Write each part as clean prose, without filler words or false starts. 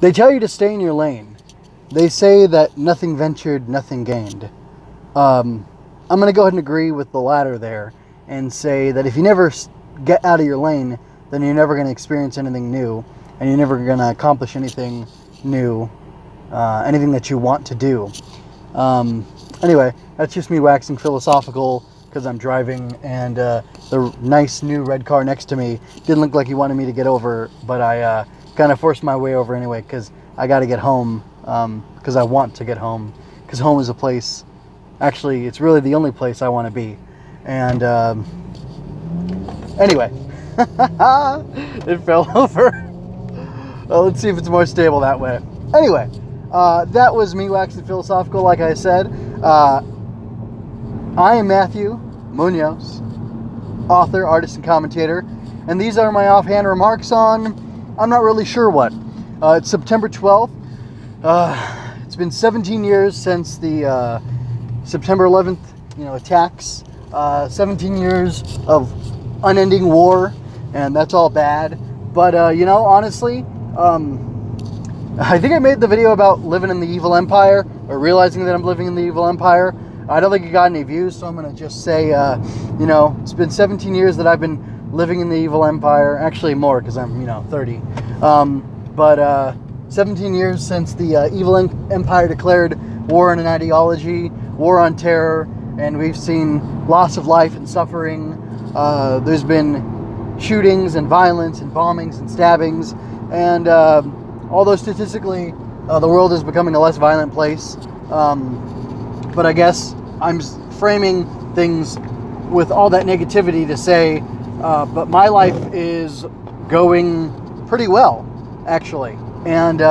They tell you to stay in your lane. They say that nothing ventured, nothing gained. I'm going to go ahead and agree with the latter there and say that if you never get out of your lane, then you're never going to experience anything new, and you're never going to accomplish anything new, anything that you want to do. Anyway, that's just me waxing philosophical because I'm driving, and the nice new red car next to me didn't look like he wanted me to get over, but I kind of forced my way over anyway because I got to get home, because I want to get home, because home is a place, actually it's really the only place I want to be. And anyway, it fell over. Well, let's see if it's more stable that way. Anyway, that was me waxing philosophical. Like I said, I am Matthew Munoz, author, artist, and commentator, and these are my offhand remarks on, I'm not really sure what. It's September 12th. It's been 17 years since the September 11th, attacks. 17 years of unending war, and that's all bad. But honestly, I think I made the video about living in the evil empire, or realizing that I'm living in the evil empire. I don't think it got any views, so I'm going to just say, it's been 17 years that I've been living in the evil empire. Actually more, because I'm, 30. But 17 years since the evil empire declared war on an ideology, war on terror, and we've seen loss of life and suffering. There's been shootings and violence and bombings and stabbings, and although statistically the world is becoming a less violent place, but I guess I'm framing things with all that negativity to say, but my life is going pretty well, actually. And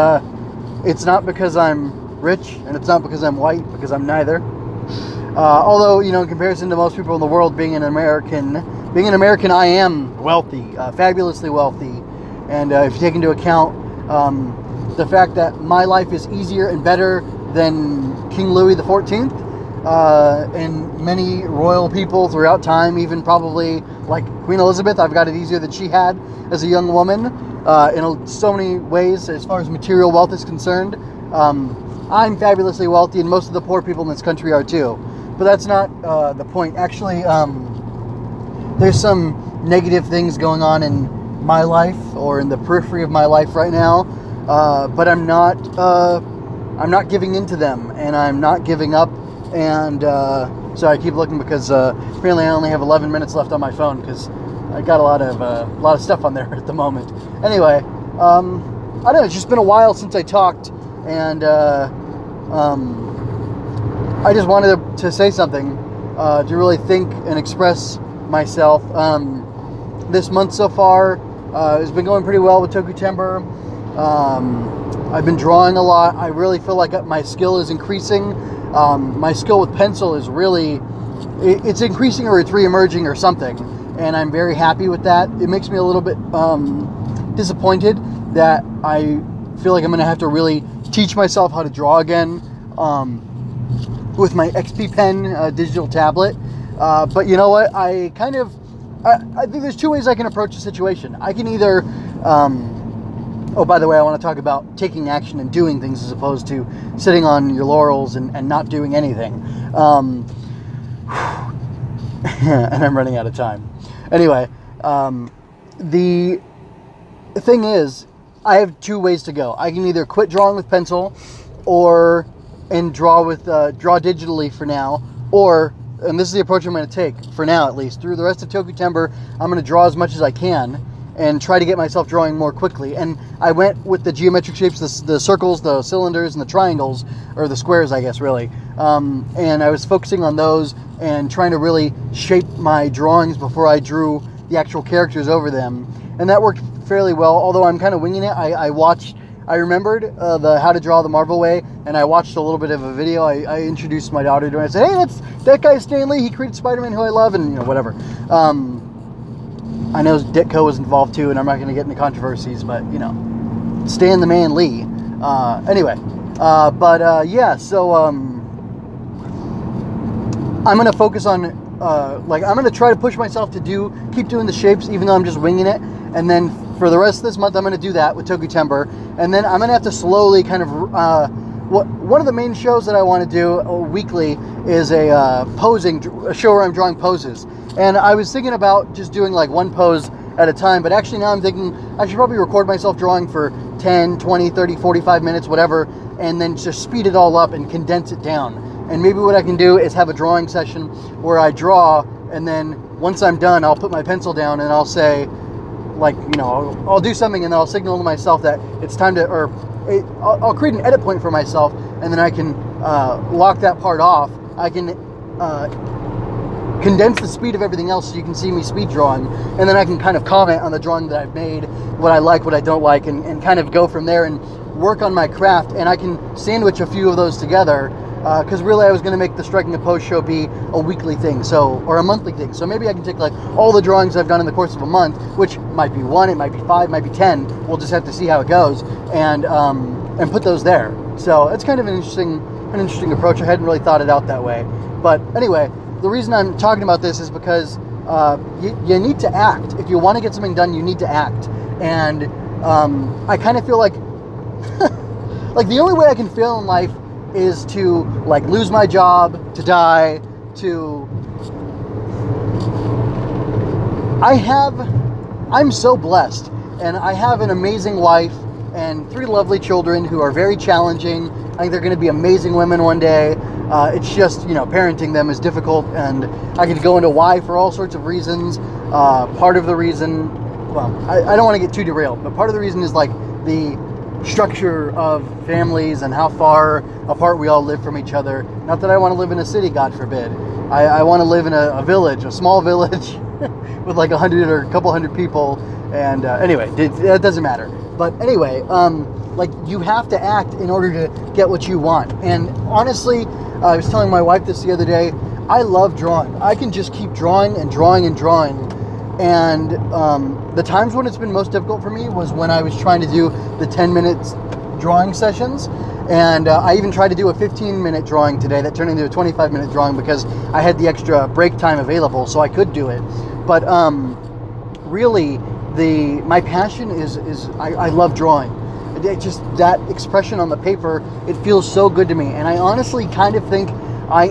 it's not because I'm rich, and it's not because I'm white, because I'm neither. Although, in comparison to most people in the world, being an American, I am wealthy, fabulously wealthy. And if you take into account the fact that my life is easier and better than King Louis XIV, and many royal people throughout time, even probably like Queen Elizabeth, I've got it easier than she had as a young woman, in so many ways as far as material wealth is concerned. I'm fabulously wealthy, and most of the poor people in this country are too. But that's not the point. Actually, there's some negative things going on in my life, or in the periphery of my life right now, but I'm not giving in to them, and I'm not giving up. And so I keep looking because apparently I only have 11 minutes left on my phone because I got a lot of stuff on there at the moment. Anyway, I don't know. It's just been a while since I talked, and I just wanted to say something, to really think and express myself. This month so far has been going pretty well with Tokutember. I've been drawing a lot. I really feel like my skill is increasing. My skill with pencil is really, it's increasing, or it's re-emerging or something. And I'm very happy with that. It makes me a little bit disappointed that I feel like I'm going to have to really teach myself how to draw again with my XP Pen digital tablet. But you know what? I think there's two ways I can approach the situation. I can either, oh, by the way, I want to talk about taking action and doing things as opposed to sitting on your laurels and not doing anything. And I'm running out of time. Anyway, the thing is, I have two ways to go. I can either quit drawing with pencil, and draw digitally for now, and this is the approach I'm going to take for now, at least through the rest of Tokutember. I'm going to draw as much as I can and try to get myself drawing more quickly. And I went with the geometric shapes, the circles, the cylinders, and the triangles, or the squares, I guess, really. And I was focusing on those and trying to really shape my drawings before I drew the actual characters over them. And that worked fairly well, although I'm kind of winging it. I remembered the How to Draw the Marvel Way, and I watched a little bit of a video. I introduced my daughter to it. I said, hey, that guy Stan Lee. He created Spider-Man, who I love, and whatever. I know Ditko was involved too, and I'm not going to get into controversies, but Stan the Man Lee. Anyway, yeah. So I'm going to focus on I'm going to try to push myself to keep doing the shapes, even though I'm just winging it, and then for the rest of this month, I'm going to do that with Toku Timber, and then I'm going to have to slowly kind of one of the main shows that I want to do weekly is a show where I'm drawing poses. And I was thinking about just doing like one pose at a time, but actually now I'm thinking I should probably record myself drawing for 10, 20, 30, 45 minutes, whatever, and then just speed it all up and condense it down. And maybe what I can do is have a drawing session where I draw, and then once I'm done, I'll put my pencil down and I'll say, like, you know, I'll do something and then I'll signal to myself that it's time to, or I'll create an edit point for myself, and then I can lock that part off. I can condense the speed of everything else so you can see me speed drawing, and then I can kind of comment on the drawing that I've made, what I like, what I don't like, and kind of go from there and work on my craft. And I can sandwich a few of those together, because really I was going to make the Striking a Pose show be a weekly thing, or a monthly thing. So maybe I can take like all the drawings I've done in the course of a month, which might be 1, it might be 5, it might be 10. We'll just have to see how it goes, and put those there. So it's kind of an interesting approach. I hadn't really thought it out that way. But anyway, the reason I'm talking about this is because you need to act. If you want to get something done, you need to act. And I kind of feel like like the only way I can fail in life is to like lose my job, to die, to... I'm so blessed, and I have an amazing wife and 3 lovely children who are very challenging. I think they're going to be amazing women one day. It's just, you know, parenting them is difficult, and I could go into why for all sorts of reasons. Part of the reason, well, I don't want to get too derailed, but part of the reason is like the structure of families and how far apart we all live from each other. Not that I want to live in a city, God forbid. I want to live in a village, a small village with like 100 or a couple hundred people. And anyway, that doesn't matter. But anyway, like you have to act in order to get what you want. And honestly, I was telling my wife this the other day, I love drawing. I can just keep drawing and drawing and drawing. And the times when it's been most difficult for me was when I was trying to do the 10 minutes drawing sessions. And I even tried to do a 15-minute drawing today that turned into a 25-minute drawing because I had the extra break time available, so I could do it. But really, my passion is I love drawing. It just, that expression on the paper, it feels so good to me. And I honestly kind of think I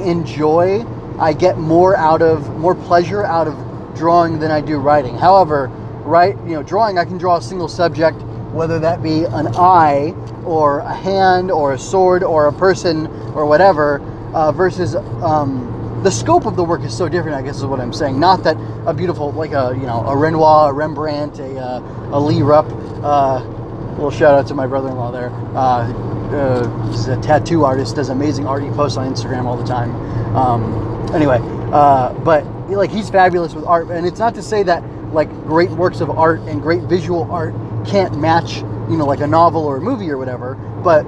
get more pleasure out of drawing than I do writing. However, drawing, I can draw a single subject, whether that be an eye or a hand or a sword or a person or whatever, versus the scope of the work is so different, I guess is what I'm saying. Not that a beautiful, like a Renoir, a Rembrandt, a Lee Rupp, little shout out to my brother-in-law there. He's a tattoo artist, does amazing art. He posts on Instagram all the time. Anyway, but like he's fabulous with art, and it's not to say that like great works of art and great visual art can't match, like a novel or a movie or whatever. But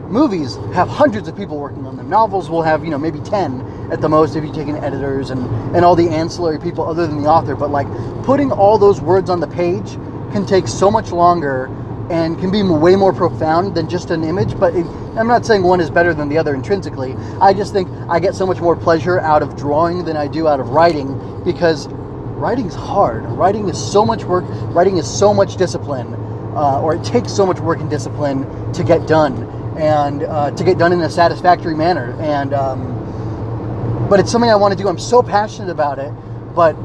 movies have hundreds of people working on them. Novels will have, maybe 10 at the most if you take in editors and all the ancillary people other than the author. But like putting all those words on the page can take so much longer and can be way more profound than just an image. But I'm not saying one is better than the other intrinsically. I just think I get so much more pleasure out of drawing than I do out of writing, because writing's hard. Writing is so much work. Writing is so much discipline, or it takes so much work and discipline to get done, and to get done in a satisfactory manner. And but it's something I want to do. I'm so passionate about it, but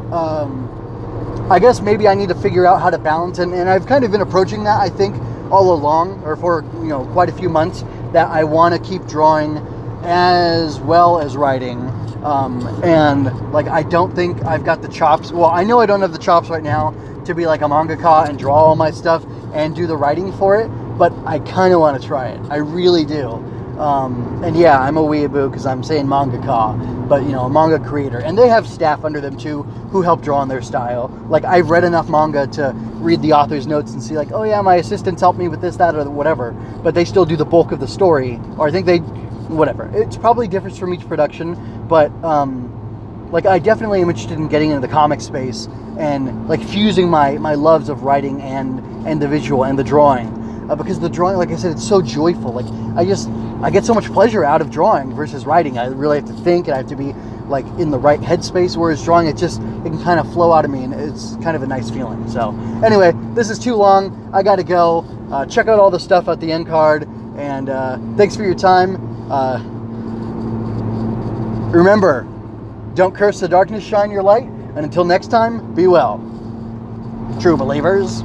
I guess maybe I need to figure out how to balance, and I've kind of been approaching that, I think, all along, or for quite a few months, that I want to keep drawing as well as writing. And like I don't think I've got the chops. Well, I know I don't have the chops right now to be like a mangaka and draw all my stuff and do the writing for it, but I kind of want to try it. I really do. And yeah, I'm a weeaboo because I'm saying mangaka, but a manga creator, and they have staff under them too who help draw in their style. Like I've read enough manga to read the author's notes and see like, oh yeah, my assistants help me with this, that, or whatever, but they still do the bulk of the story, or I think they, whatever. It's probably differs from each production, but like I definitely am interested in getting into the comic space and like fusing my loves of writing and the visual and the drawing, because the drawing, like I said, it's so joyful. Like I get so much pleasure out of drawing versus writing. I really have to think, and I have to be like in the right headspace where it's drawing, it can kind of flow out of me, and it's kind of a nice feeling. So anyway, this is too long. I gotta go. Check out all the stuff at the end card, and thanks for your time. Remember, don't curse the darkness, shine your light, and until next time, be well, true believers.